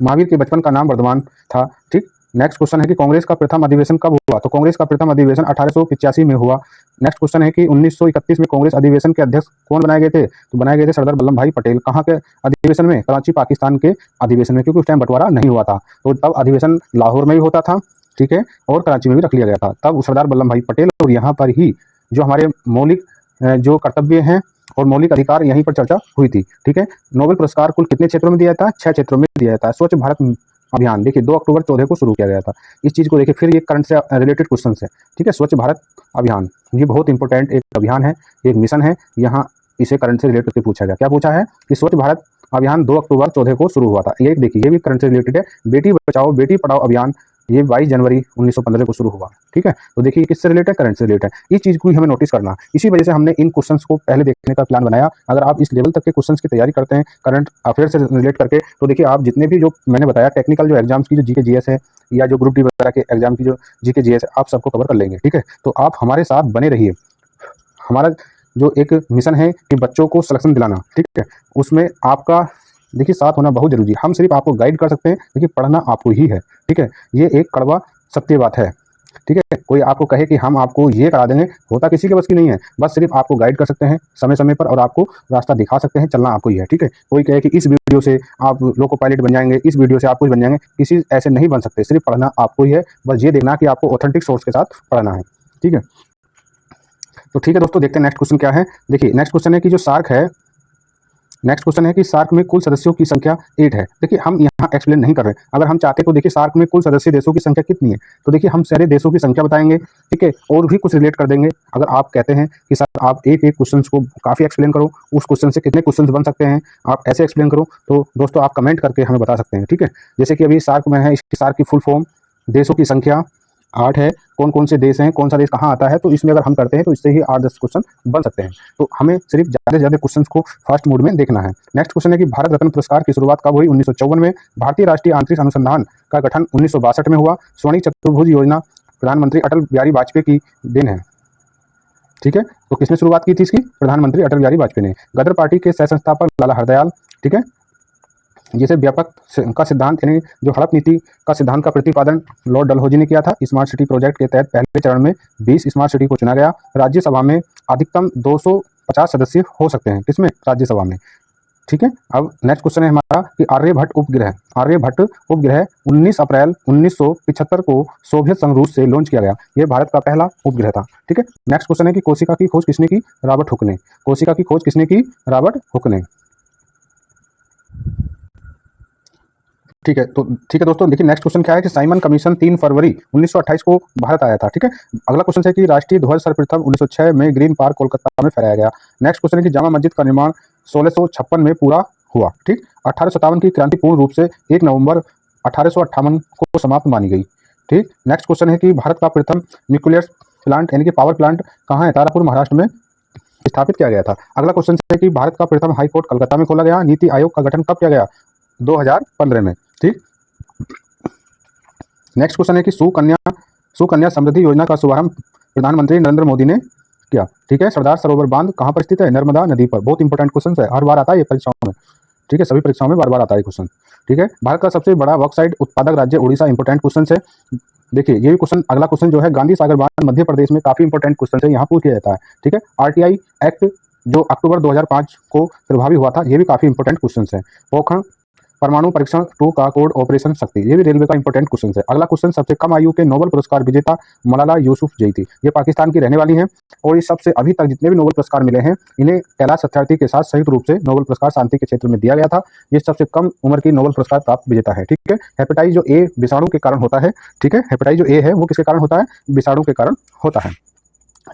महावीर के बचपन का नाम वर्धमान था। ठीक, नेक्स्ट क्वेश्चन है कि कांग्रेस का प्रथम अधिवेशन कब हुआ। तो कांग्रेस का प्रथम अधिवेशन 1885 में हुआ। नेक्स्ट क्वेश्चन है कि 1931 में कांग्रेस अधिवेशन के अध्यक्ष कौन बनाए गए थे। तो बनाए गए थे सरदार वल्लभ भाई पटेल। कहाँ के अधिवेशन में, कराची पाकिस्तान के अधिवेशन में, क्योंकि उस टाइम बंटवारा नहीं हुआ था। तो तब अधिवेशन लाहौर में भी होता था, ठीक है, और कराची में भी रख लिया गया था। तब सरदार वल्लभ भाई पटेल और यहाँ पर ही जो हमारे मौलिक जो कर्तव्य हैं और मौलिक अधिकार, यहीं पर चर्चा हुई थी। ठीक है, नोबेल पुरस्कार कुल कितने क्षेत्रों में दिया जाता है, 6 क्षेत्रों में दिया जाता है। स्वच्छ भारत अभियान देखिए 2 अक्टूबर 14 को शुरू किया गया था। इस चीज़ को देखिए, फिर ये करंट से रिलेटेड क्वेश्चन है। ठीक है, स्वच्छ भारत अभियान ये बहुत इंपॉर्टेंट एक अभियान है, एक मिशन है। यहाँ इसे करंट से रिलेटेड करके पूछा गया। क्या पूछा है कि स्वच्छ भारत अभियान 2 अक्टूबर 14 को शुरू हुआ था। ये देखिए, ये भी करंट से रिलेटेड है। बेटी बचाओ बेटी पढ़ाओ अभियान ये 22 जनवरी 1915 को शुरू हुआ। ठीक है, तो देखिए किससे रिलेटेड है, करंट से रिलेटेड है। इस चीज़ को ही हमें नोटिस करना। इसी वजह से हमने इन क्वेश्चंस को पहले देखने का प्लान बनाया। अगर आप इस लेवल तक के क्वेश्चंस की तैयारी करते हैं करंट अफेयर से रिलेट करके, तो देखिए आप जितने भी जो मैंने बताया टेक्निकल जो एग्जाम्स की जो जीके जीएस है, या जो ग्रुप डी वगैरह के एग्जाम की जो जीके जीएस है, आप सबको कवर कर लेंगे। ठीक है, तो आप हमारे साथ बने रहिए। हमारा जो एक मिशन है कि बच्चों को सिलेक्शन दिलाना, ठीक है, उसमें आपका देखिए साथ होना बहुत जरूरी है। हम सिर्फ आपको गाइड कर सकते हैं, लेकिन पढ़ना आपको ही है। ठीक है, ये एक कड़वा सत्य बात है। ठीक है, कोई आपको कहे कि हम आपको ये करा देंगे, होता किसी के बस की नहीं है। बस सिर्फ आपको गाइड कर सकते हैं समय समय पर, और आपको रास्ता दिखा सकते हैं, चलना आपको ही है। ठीक है, कोई कहे कि इस वीडियो से आप लोको पायलट बन जाएंगे, इस वीडियो से आप कुछ बन जाएंगे, किसी ऐसे नहीं बन सकते। सिर्फ पढ़ना आपको ही है, बस ये देखना कि आपको ऑथेंटिक सोर्स के साथ पढ़ना है। ठीक है, तो ठीक है दोस्तों, देखते हैं नेक्स्ट क्वेश्चन क्या है। देखिए नेक्स्ट क्वेश्चन है कि जो सार्क है, नेक्स्ट क्वेश्चन है कि सार्क में कुल सदस्यों की संख्या 8 है। देखिए हम यहाँ एक्सप्लेन नहीं कर रहे, अगर हम चाहते तो देखिए सार्क में कुल सदस्य देशों की संख्या कितनी है। तो देखिए हम सारे देशों की संख्या बताएंगे, ठीक है, और भी कुछ रिलेट कर देंगे। अगर आप कहते हैं कि सर आप एक एक क्वेश्चन को काफ़ी एक्सप्लेन करो, उस क्वेश्चन से कितने क्वेश्चन बन सकते हैं, आप ऐसे एक्सप्लेन करो, तो दोस्तों आप कमेंट करके हमें बता सकते हैं। ठीक है, जैसे कि अभी सार्क में है, इसकी सार्क की फुल फॉर्म देशों की संख्या 8 है। कौन कौन से देश हैं, कौन सा देश कहाँ आता है, तो इसमें अगर हम करते हैं तो इससे ही 8-10 क्वेश्चन बन सकते हैं। तो हमें सिर्फ ज़्यादा से ज़्यादा क्वेश्चन को फास्ट मोड में देखना है। नेक्स्ट क्वेश्चन है कि भारत रत्न पुरस्कार की शुरुआत कब हुई। 1954 में। भारतीय राष्ट्रीय अंतरिक्ष अनुसंधान का गठन 1962 में हुआ। स्वर्णिम चतुर्भुज योजना प्रधानमंत्री अटल बिहारी वाजपेयी की देन है। ठीक है, तो किसने शुरुआत की थी इसकी, प्रधानमंत्री अटल बिहारी वाजपेयी ने। गदर पार्टी के सह संस्थापक लाला हरदयाल, ठीक है, जिसे व्यापक का सिद्धांत यानी जो हड़प नीति का सिद्धांत का प्रतिपादन लॉर्ड डलहौजी ने किया था। स्मार्ट सिटी प्रोजेक्ट के तहत पहले चरण में 20 स्मार्ट सिटी को चुना गया। राज्यसभा में अधिकतम 250 सदस्य हो सकते हैं, किसमें, राज्यसभा में। ठीक है, अब नेक्स्ट क्वेश्चन है हमारा कि आर्यभट्ट उपग्रह 19 अप्रैल 1975 को सोवियत संघ रूस से लॉन्च किया गया। यह भारत का पहला उपग्रह था। ठीक है, नेक्स्ट क्वेश्चन है कि कोशिका की खोज किसने की, रॉबर्ट हुक ने। कोशिका की खोज किसने की, रॉबर्ट हुक ने। ठीक है, तो ठीक है दोस्तों, देखिए नेक्स्ट क्वेश्चन क्या है कि साइमन कमीशन 3 फरवरी 1928 को भारत आया था। ठीक है, अगला क्वेश्चन है कि राष्ट्रीय ध्वज सर्वप्रथम 1906 में ग्रीन पार्क कोलकाता में फहराया गया। नेक्स्ट क्वेश्चन है कि जामा मस्जिद का निर्माण 1656 में पूरा हुआ। ठीक, 1857 की क्रांति पूर्ण रूप से 1 नवंबर 1858 को समाप्त मानी गई। ठीक, नेक्स्ट क्वेश्चन है कि भारत का प्रथम न्यूक्लियर प्लांट यानी कि पावर प्लांट कहाँ है, तारापुर महाराष्ट्र में स्थापित किया गया था। अगला क्वेश्चन है कि भारत का प्रथम हाई कोर्ट कलकत्ता में खोला गया। नीति आयोग का गठन कब किया गया, 2015 में। ठीक। नेक्स्ट क्वेश्चन है कि सुकन्या समृद्धि योजना का शुभारंभ प्रधानमंत्री नरेंद्र मोदी ने किया। ठीक है। सरदार सरोवर बांध कहाँ पर स्थित है? नर्मदा नदी पर। बहुत इंपॉर्टेंट क्वेश्चन है, हर बार आता है ये परीक्षाओं में। ठीक है, सभी परीक्षाओं में बार बार आता है क्वेश्चन। ठीक है। भारत का सबसे बड़ा बॉक्साइट उत्पादक राज्य उड़ीसा। इंपॉर्टेंट क्वेश्चन है। देखिए ये भी क्वेश्चन, अगला क्वेश्चन जो है गांधी सागर बांध मध्य प्रदेश में, काफी इंपॉर्टेंट क्वेश्चन है, यहाँ पूछ लिया जाता है। ठीक है। आरटीआई एक्ट जो अक्टूबर 2005 को प्रभावी हुआ था, ये भी काफी इंपॉर्टेंट क्वेश्चन है। पोखरण परमाणु परीक्षण 2 का कोड ऑपरेशन शक्ति, ये भी रेलवे का इंपॉर्टेंट क्वेश्चन है। अगला क्वेश्चन, सबसे कम आयु के नोबेल पुरस्कार विजेता मलाला यूसुफजई थी। ये पाकिस्तान की रहने वाली हैं और ये सबसे अभी तक जितने भी नोबेल पुरस्कार मिले हैं, इन्हें कैलाश सत्यार्थी के साथ संयुक्त रूप से नोबेल पुरस्कार शांति के क्षेत्र में दिया गया था। ये सबसे कम उम्र की नोबेल पुरस्कार प्राप्त विजेता है। ठीक है। हेपेटाइटिस जो ए विषाणु के कारण होता है। ठीक है। हेपेटाइटिस जो ए है वो किसके कारण होता है? विषाणु के कारण होता है।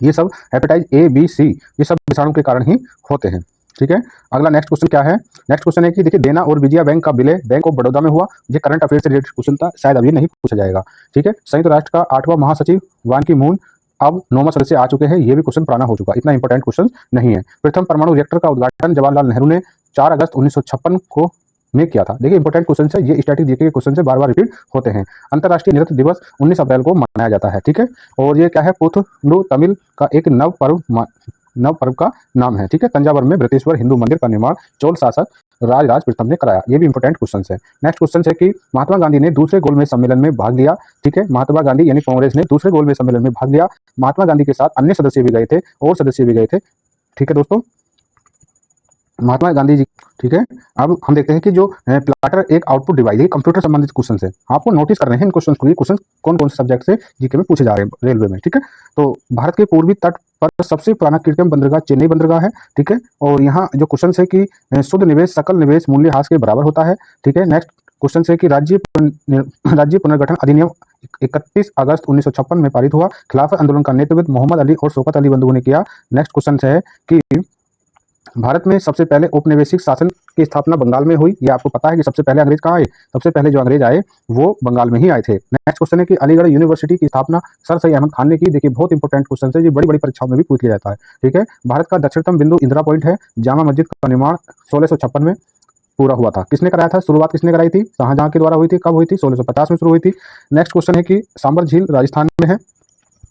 ये सब हेपेटाइटिस ए बी सी ये सब विषाणु के कारण ही होते हैं। ठीक है। अगला नेक्स्ट क्वेश्चन क्या है? नेक्स्ट क्वेश्चन है कि देखिए देना और विजया बैंक का विलय बैंक ऑफ बड़ौदा में हुआ। ये करंट अफेयर से रिलेटेड क्वेश्चन था, शायद अभी नहीं पूछा जाएगा। ठीक है। संयुक्त राष्ट्र का 8वां महासचिव बान की मून अब 9वां सदस्य आ चुके हैं। ये भी क्वेश्चन पुराना हो चुका, इतना इंपॉर्टेंट क्वेश्चन नहीं है। प्रथम परमाणु रिएक्टर का उद्घाटन जवाहरलाल नेहरू ने 4 अगस्त 1956 को में किया था। देखिए इंपॉर्टेंट क्वेश्चन है, ये स्टैटिक जीके के क्वेश्चन से बार बार रिपीट होते हैं। अंतर्राष्ट्रीय नृत्य दिवस 19 अप्रैल को मनाया जाता है। ठीक है। और ये क्या है? पुथंडु तमिल का एक नव पर्व का नाम है। ठीक है। तंजावर में बृहदेश्वर हिंदू मंदिर का निर्माण चोल शासक राजराज प्रथम ने कराया। ये भी इंपॉर्टेंट क्वेश्चन है। नेक्स्ट क्वेश्चन है कि महात्मा गांधी ने दूसरे गोलमेज सम्मेलन में भाग लिया। ठीक है। महात्मा गांधी यानी कांग्रेस ने दूसरे गोलमेज सम्मेलन में भाग लिया। महात्मा गांधी के साथ अन्य सदस्य भी गए थे और सदस्य भी गए थे। ठीक है दोस्तों, महात्मा गांधी जी। ठीक है। अब हम देखते हैं कि जो प्लाटर एक आउटपुट डिवाइस, ये कंप्यूटर संबंधित क्वेश्चन है, आपको नोटिस कर रहे हैं इन क्वेश्चन को। ये क्वेश्चन कौन कौन से सब्जेक्ट से जीके में पूछे जा रहे हैं रेलवे में। ठीक है। तो भारत के पूर्वी तट पर सबसे पुराना कृत्रिम बंदरगाह चेन्नई बंदरगाह है। ठीक है। और यहाँ जो क्वेश्चन है कि शुद्ध निवेश सकल निवेश मूल्यह्रास के बराबर होता है। ठीक है। नेक्स्ट क्वेश्चन है कि राज्य पुनर्गठन अधिनियम 31 अगस्त 1956 में पारित हुआ। खिलाफत आंदोलन का नेतृत्व मोहम्मद अली और शौकत अली बंधुओं ने किया। नेक्स्ट क्वेश्चन है कि भारत में सबसे पहले औपनिवेशिक शासन की स्थापना बंगाल में हुई। ये आपको पता है कि सबसे पहले अंग्रेज कहाँ आए? सबसे पहले जो अंग्रेज आए वो बंगाल में ही आए थे। नेक्स्ट क्वेश्चन है कि अलीगढ़ यूनिवर्सिटी की स्थापना सर सैयद अहमद खान ने की। देखिए बहुत इंपॉर्टेंट क्वेश्चन है, ये बड़ी बड़ी परीक्षाओं में भी पूछ लिया जाता है। ठीक है। भारत का दक्षिणतम बिंदु इंदिरा पॉइंट है। जामा मस्जिद का निर्माण 1656 में पूरा हुआ था। किसने कराया था? शुरुआत किसने कराई थी? शाहजहां के द्वारा हुई थी। कब हुई थी? 1650 में शुरू हुई थी। नेक्स्ट क्वेश्चन है कि सांबर झील राजस्थान में है।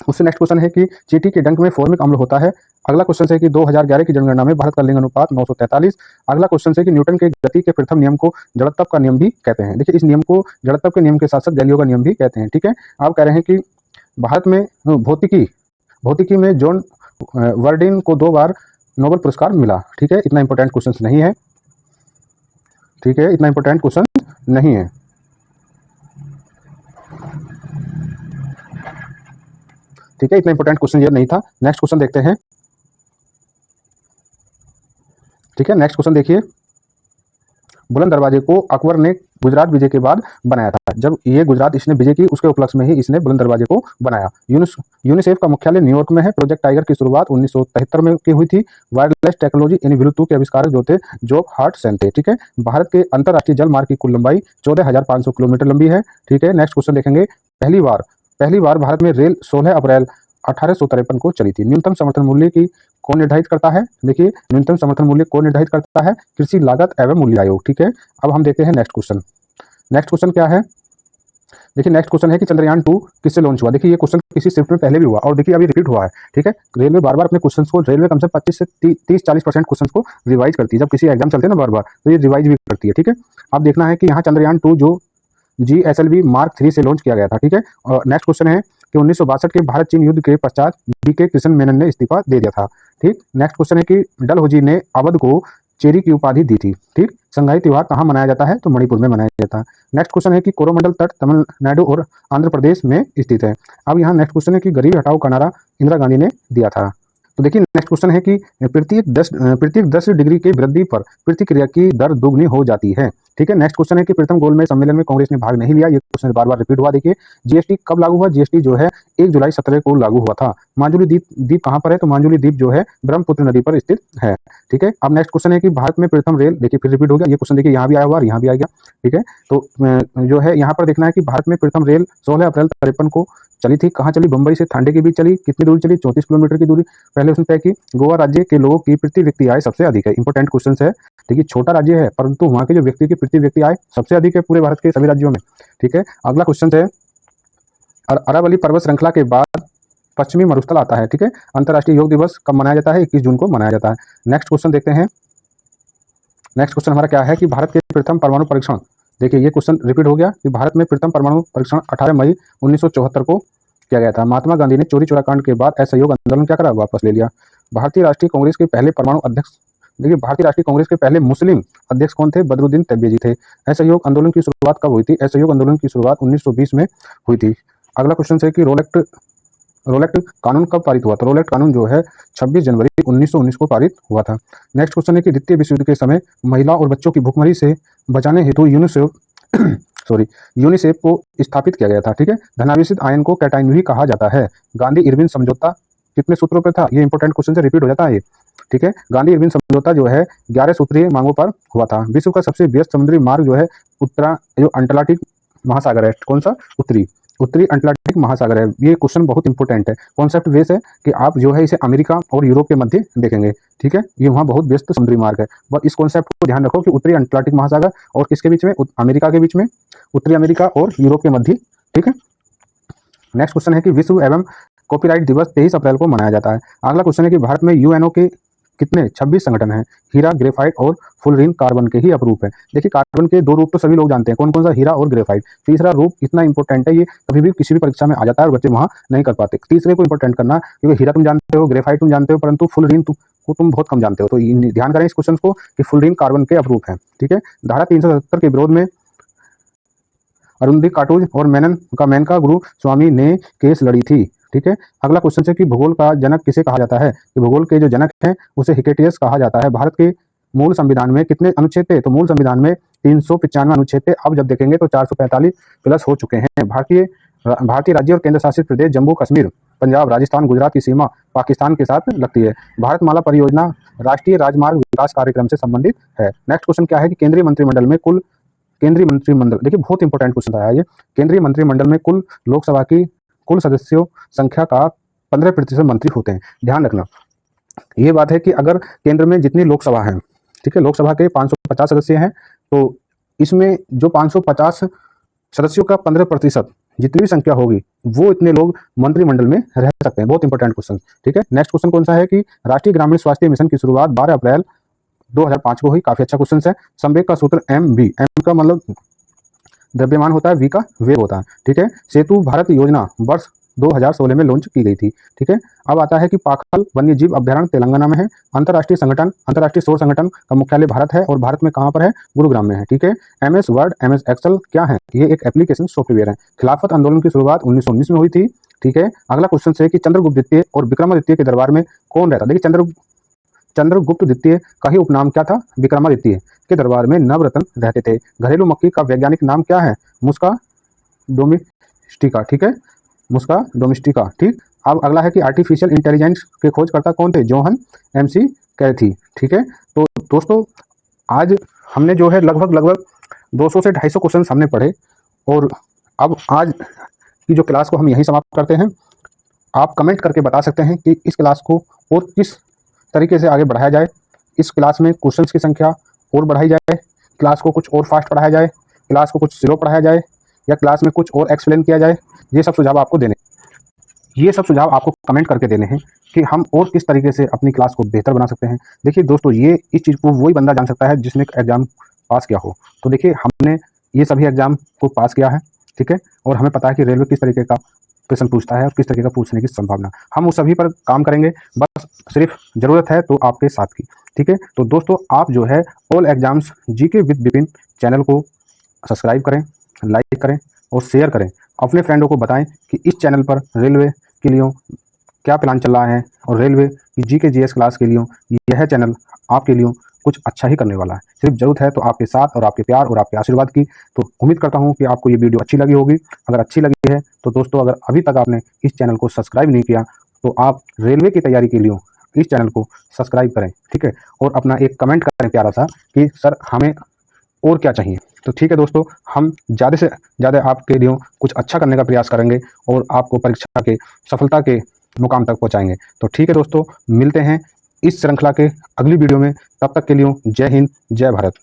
उससे नेक्स्ट क्वेश्चन है कि चींटी के डंक में फॉर्मिक अम्ल होता है। अगला क्वेश्चन है कि 2011 की जनगणना में भारत का लिंग अनुपात 943। अगला क्वेश्चन है कि न्यूटन के गति के प्रथम नियम को जड़त्व का नियम भी कहते हैं। देखिए इस नियम को जड़त्व के नियम के साथ साथ गैलीलियो का नियम भी कहते हैं। ठीक है। आप कह रहे हैं कि भारत में भौतिकी में जॉन वर्डिन को 2 बार नोबेल पुरस्कार मिला। ठीक है। इतना इंपॉर्टेंट क्वेश्चन नहीं है। ठीक है। इतना इंपॉर्टेंट क्वेश्चन नहीं है। ठीक है। इतना इंपॉर्टेंट क्वेश्चन ये नहीं था। नेक्स्ट क्वेश्चन देखते हैं। ठीक है। नेक्स्ट क्वेश्चन देखिए, बुलंद दरवाजे को अकबर ने गुजरात विजय के बाद बनाया था। जब ये गुजरात इसने विजय की उसके उपलक्ष्य में ही इसने बुलंद दरवाजे को बनाया। यूनिसेफ का मुख्यालय न्यूयॉर्क में है। प्रोजेक्ट टाइगर की शुरुआत 1973 में की हुई थी। वायरलेस टेक्नोलॉजी यानी ब्लूटूथ के आविष्कारक जो थे जॉब हार्टसन थे। ठीक है। भारत के अंतर्राष्ट्रीय जल मार्ग की कुल लंबाई 14,500 किलोमीटर लंबी है। ठीक है। नेक्स्ट क्वेश्चन देखेंगे, पहली बार भारत में रेल 16 अप्रैल 1853 को चली थी। न्यूनतम समर्थन मूल्य की कौन निर्धारित करता है? देखिए न्यूनतम समर्थन मूल्य कौन निर्धारित करता है? कृषि लागत एवं मूल्य आयोग। ठीक है। अब हम देखते हैं नेक्स्ट क्वेश्चन। नेक्स्ट क्वेश्चन क्या है? देखिए नेक्स्ट क्वेश्चन है कि चंद्रयान 2 किससे लॉन्च हुआ। देखिए ये क्वेश्चन किसी शिफ्ट में पहले भी हुआ और देखिए अभी रिपीट हुआ है। ठीक है। रेलवे बार बार अपने क्वेश्चंस को, रेलवे कम से 25 से 30-40% क्वेश्चंस को रिवाइज करती है। जब किसी एग्जाम चलते हैं ना बार बार, तो ये रिवाइज भी करती है। ठीक है। अब देखना है कि यहाँ चंद्रयान 2 जो GSLV Mark 3 से लॉन्च किया गया था। ठीक है। और नेक्स्ट क्वेश्चन है कि 1962 के भारत चीन युद्ध के पश्चात BK कृष्ण मेनन ने इस्तीफा दे दिया था। ठीक। नेक्स्ट क्वेश्चन है कि डलहौजी ने अवध को चेरी की उपाधि दी थी। ठीक। संगाई त्योहार कहाँ मनाया जाता है? तो मणिपुर में मनाया जाता है। नेक्स्ट क्वेश्चन है कि कोरोमंडल तट तमिलनाडु और आंध्र प्रदेश में स्थित है। अब यहाँ नेक्स्ट क्वेश्चन है कि गरीबी हटाओ का नारा इंदिरा गांधी ने दिया था। तो देखिए नेक्स्ट क्वेश्चन है कि प्रत्येक 10 डिग्री की वृद्धि पर प्रतिक्रिया की दर दोगुनी हो जाती है। ठीक है। नेक्स्ट क्वेश्चन है कि प्रथम गोलमेज सम्मेलन में कांग्रेस ने भाग नहीं लिया। ये क्वेश्चन बार बार रिपीट हुआ। देखिए जीएसटी कब लागू हुआ? जीएसटी जो है 1 जुलाई 17 को लागू हुआ था। माजुली द्वीप कहाँ पर है? तो माजुली द्वीप जो है ब्रह्मपुत्र नदी पर स्थित है। ठीक है, अब नेक्स्ट क्वेश्चन है कि भारत में प्रथम रेल, देखिए फिर रिपीट हो गया ये क्वेश्चन, देखिए यहाँ भी आया हुआ और यहाँ भी आ गया। ठीक है, तो जो है यहाँ पर देखना है कि भारत में प्रथम रेल 16 अप्रैल 53 को चली थी। कहाँ चली? बंबई से थांडे के बीच चली। कितनी दूरी चली? 34 किलोमीटर की दूरी पहले उसने तय की। गोवा राज्य के लोगों की प्रति व्यक्ति आय सबसे अधिक है। इंपॉर्टेंट क्वेश्चन है। देखिए छोटा राज्य है परंतु वहाँ के जो व्यक्ति की प्रति व्यक्ति आय सबसे अधिक है पूरे भारत के सभी राज्यों में। ठीक है, अगला क्वेश्चन है अरावली पर्वत श्रृंखला के बाद पश्चिमी मरुस्थल आता है। ठीक है, अंतर्राष्ट्रीय योग दिवस कब मनाया जाता है? 21 जून को मनाया जाता है। नेक्स्ट क्वेश्चन देखते हैं। नेक्स्ट क्वेश्चन हमारा क्या है कि भारत के प्रथम परमाणु परीक्षण, देखिए ये क्वेश्चन रिपीट हो गया कि भारत में प्रथम परमाणु परीक्षण 18 मई 1974 को किया गया था। महात्मा गांधी ने चोरी चोरा कांड के बाद असहयोग आंदोलन क्या करा? वापस ले लिया। भारतीय राष्ट्रीय कांग्रेस के पहले परमाणु अध्यक्ष, देखिए भारतीय राष्ट्रीय कांग्रेस के पहले मुस्लिम अध्यक्ष कौन थे? बदरुद्दीन तैयबी थे। असहयोग आंदोलन की शुरुआत कब हुई थी? असहयोग आंदोलन की शुरुआत 1920 में हुई थी। अगला क्वेश्चन है कि रोलेक्ट कानून कब पारित हुआ? तो रोलेक्ट कानून जो है 26 जनवरी 1919 को पारित हुआ था। नेक्स्ट क्वेश्चन है कि द्वितीय विश्व युद्ध के समय महिला और बच्चों की भूखमरी से बचाने हेतु यूनिसेफ को स्थापित किया गया था। ठीक है, धनावेशित आयन को कैटाइन भी कहा जाता है। गांधी इरविन समझौता कितने सूत्रों पर था? ये इंपॉर्टेंट क्वेश्चन से रिपीट हो जाता है ये। ठीक है, गांधी इरविन समझौता जो है 11 सूत्रीय मांगों पर हुआ था। विश्व का सबसे व्यस्त समुद्री मार्ग जो है जो अटलांटिक महासागर है, कौन सा? उत्तरी अटलांटिक महासागर है। ये क्वेश्चन बहुत इंपॉर्टेंट है। कॉन्सेप्ट बेस है कि आप जो है इसे अमेरिका और यूरोप के मध्य देखेंगे। ठीक है, ये वहाँ बहुत व्यस्त समुद्री मार्ग है। बस इस कॉन्सेप्ट को ध्यान रखो कि उत्तरी अटलांटिक महासागर और किसके बीच में? अमेरिका के बीच में, उत्तरी अमेरिका और यूरोप के मध्य। ठीक है, नेक्स्ट क्वेश्चन है कि विश्व एवं कॉपीराइट दिवस 23 अप्रैल को मनाया जाता है। अगला क्वेश्चन है कि भारत में यूएनओ के कितने? 26 संगठन हैं। हीरा, ग्रेफाइट और फुलरिन कार्बन के ही अपरूप है। देखिए कार्बन के 2 रूप तो सभी लोग जानते हैं, कौन कौन सा? हीरा और ग्रेफाइट। तीसरा रूप इतना इंपॉर्टेंट है, ये कभी भी किसी भी परीक्षा में आ जाता है और बच्चे वहां नहीं कर पाते। तीसरे को इंपॉर्टेंट करना, क्योंकि हीरा तुम जानते हो, ग्रेफाइट तुम जानते हो, परंतु फुलरिन को तुम बहुत कम जानते हो। तो ध्यान करें इस क्वेश्चन को कि फुलरिन कार्बन के अपरूप है। ठीक है, धारा 377 के विरोध में अरुंधति काटोज और मेनका गुरु स्वामी ने केस लड़ी थी। ठीक है, अगला क्वेश्चन है कि भूगोल का जनक किसे कहा जाता है? कि भूगोल के जो जनक हैं उसे हिकेटियस कहा जाता है। भारत के मूल संविधान में कितने अनुच्छेद थे? तो मूल संविधान में 395 अनुच्छेद थे। अब जब देखेंगे तो 445 प्लस हो चुके हैं। भारतीय राज्य और केंद्र शासित प्रदेश जम्मू कश्मीर, पंजाब, राजस्थान, गुजरात की सीमा पाकिस्तान के साथ लगती है। भारतमाला परियोजना राष्ट्रीय राजमार्ग विकास कार्यक्रम से संबंधित है। नेक्स्ट क्वेश्चन क्या है कि केंद्रीय मंत्रिमंडल, देखिए बहुत इंपॉर्टेंट क्वेश्चन आया ये। केंद्रीय मंत्रिमंडल में कुल लोकसभा की कुल सदस्यों संख्या का 15% मंत्री होते हैं। ध्यान रखना ये बात है कि अगर केंद्र में जितनी लोकसभा है, ठीक है, लोकसभा के 550 सदस्य हैं, तो इसमें जो 550 सदस्यों का 15% जितनी भी संख्या होगी वो इतने लोग मंत्रिमंडल में रह सकते हैं। बहुत इंपॉर्टेंट क्वेश्चन। ठीक है, नेक्स्ट क्वेश्चन कौन सा है कि राष्ट्रीय ग्रामीण स्वास्थ्य मिशन की शुरुआत 12 अप्रैल 2005 को हुई। काफी अच्छा क्वेश्चन है। संवेग का सूत्र MV, M का मतलब द्रव्यमान होता है, V का वेग होता है। ठीक है, सेतु भारत योजना वर्ष 2016 में लॉन्च की गई थी। ठीक है, अब आता है कि पाखल वन्य जीव अभ्यारण्य तेलंगाना में है। अंतर्राष्ट्रीय सौर संगठन का मुख्यालय भारत है और भारत में कहाँ पर है? गुरुग्राम में है। ठीक है, MS वर्ड, MS एक्सेल क्या है? ये एक एप्लीकेशन सॉफ्टवेयर है। खिलाफत आंदोलन की शुरुआत 1919 में हुई थी। ठीक है, अगला क्वेश्चन है कि चंद्रगुप्त द्वितीय और विक्रमादित्य के दरबार में कौन रहता? देखिए चंद्रगुप्त द्वितीय का ही उपनाम क्या था? विक्रमादित्य के दरबार में नवरत्न रहते थे। घरेलू मक्खी का वैज्ञानिक नाम क्या है? मुस्का डोमेस्टिका। ठीक है, मुस्का डोमेस्टिका। ठीक, अब अगला है कि आर्टिफिशियल इंटेलिजेंस के खोजकर्ता कौन थे? जोहन MC कैथी। ठीक है, तो दोस्तों आज हमने जो है लगभग 200 से 250 क्वेश्चन हमने पढ़े और अब आज की जो क्लास को हम यहीं समाप्त करते हैं। आप कमेंट करके बता सकते हैं कि इस क्लास को और किस तरीके से आगे बढ़ाया जाए। इस क्लास में क्वेश्चंस की संख्या और बढ़ाई जाए, क्लास को कुछ और फास्ट पढ़ाया जाए, क्लास को कुछ स्लो पढ़ाया जाए, या क्लास में कुछ और एक्सप्लेन किया जाए। ये सब सुझाव आपको कमेंट करके देने हैं कि हम और किस तरीके से अपनी क्लास को बेहतर बना सकते हैं। देखिए दोस्तों, ये इस चीज़ को वही बंदा जान सकता है जिसने एग्जाम पास किया हो। तो देखिए हमने ये सभी एग्जाम को पास किया है। ठीक है, और हमें पता है कि रेलवे किस तरीके का क्वेश्चन पूछता है और किस तरीके का पूछने की संभावना। हम उस सभी पर काम करेंगे, बस सिर्फ जरूरत है तो आपके साथ की। ठीक है, तो दोस्तों आप जो है all exams GK with Vipin channel को सब्सक्राइब करें, लाइक करें और शेयर करें। अपने फ्रेंडों को बताएं कि इस चैनल पर रेलवे के लिए क्या प्लान चल रहा है और रेलवे की GK GS क्लास के लिए यह चैनल आपके लिए कुछ अच्छा ही करने वाला है। सिर्फ ज़रूरत है तो आपके साथ और आपके प्यार और आपके आशीर्वाद की। तो उम्मीद करता हूँ कि आपको ये वीडियो अच्छी लगी होगी। अगर अच्छी लगी है तो दोस्तों, अगर अभी तक आपने इस चैनल को सब्सक्राइब नहीं किया तो आप रेलवे की तैयारी के लिए इस चैनल को सब्सक्राइब करें, ठीक है। और अपना एक कमेंट करें प्यारा सा कि सर हमें और क्या चाहिए। तो ठीक है दोस्तों, हम ज़्यादा से ज़्यादा आपके लिए कुछ अच्छा करने का प्रयास करेंगे और आपको परीक्षा के सफलता के मुकाम तक पहुंचाएंगे। तो ठीक है दोस्तों, मिलते हैं इस श्रृंखला के अगली वीडियो में। तब तक के लिए जय हिंद, जय भारत।